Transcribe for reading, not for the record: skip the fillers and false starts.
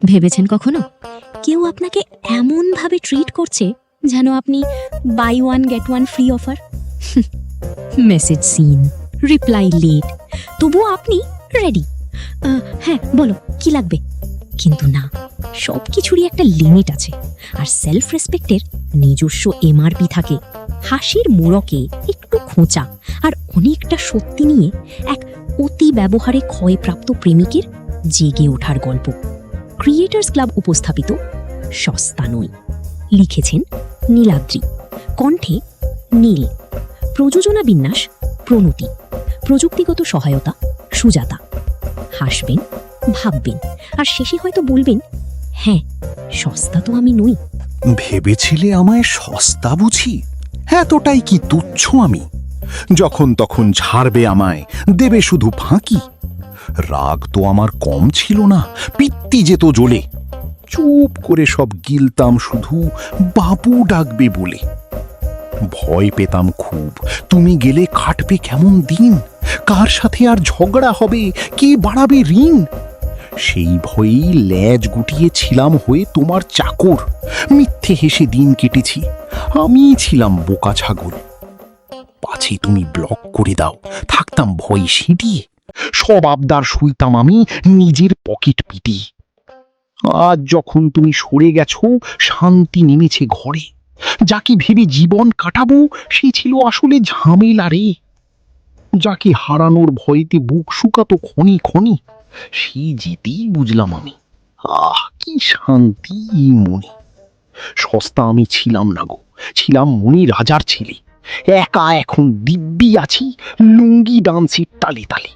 ভেবেছেন কখনো কেউ আপনাকে এমনভাবে ট্রিট করছে যেন আপনি buy one get one free offer? Message seen, reply late, তবুও আপনি রেডি। হ্যাঁ বলো কি লাগবে। কিন্তু না, সব কিছুরই একটা লিমিট আছে, আর সেলফ রেসপেক্টের নিজস্ব এমআরপি থাকে। হাসির মোড়কে একটু খোঁচা আর অনেকটা সত্যি নিয়ে এক অতি ব্যবহারে ক্ষয়প্রাপ্ত প্রেমিকের জেগে ওঠার গল্প। ক্রিয়েটার্স ক্লাব উপস্থাপিত সস্তা নই। লিখেছেন নীলাদ্রি, কণ্ঠে নীল, প্রযোজনা বিন্যাস প্রণতি, প্রযুক্তিগত সহায়তা সুজাতা। হাসবেন, ভাববেন, আর শেষে হয়তো বলবেন, হ্যাঁ সস্তা তো আমি নই। ভেবেছিলে আমায় সস্তা বুঝি? এতটাই কি তুচ্ছ আমি? যখন তখন ঝাড়বে আমায়, দেবে শুধু ফাঁকি। রাগ তো আমার কম ছিল না, পিত্তি যেত জ্বলে। চুপ করে সব গিলতাম শুধু বাবু ডাকবে বলে। ভয় পেতাম খুব, তুমি গেলে কাটবে কেমন দিন, কার সাথে আর ঝগড়া হবে, কে বাড়াবে ঋণ। সেই ভয়েই ল্যাজ গুটিয়েছিলাম হয়ে তোমার চাকর। মিথ্যে হেসে দিন কেটেছি, আমিই ছিলাম বোকা ছাগল। পাছে তুমি ব্লক করে দাও, থাকতাম ভয় সিঁটিয়ে। সব আবদার শুইতাম আমি নিজের পকেট পিটিয়ে। আজ যখন তুমি সরে গেছো, শান্তি নেমেছে ঘরে। যাকে ভেবে জীবন কাটাবো সে ছিল আসলে ঝামেলা রে। যাকে হারানোর ভয়তে বুক শুকাতো ক্ষণে ক্ষণে, সেই যেতেই বুঝলাম আমি, আহ কি শান্তি মনে। সস্তা আমি ছিলাম না গো, ছিলাম মনি রাজার ছেলে। একা এখন দিব্যি আছি লুঙ্গি ডান্সের তালে তালে।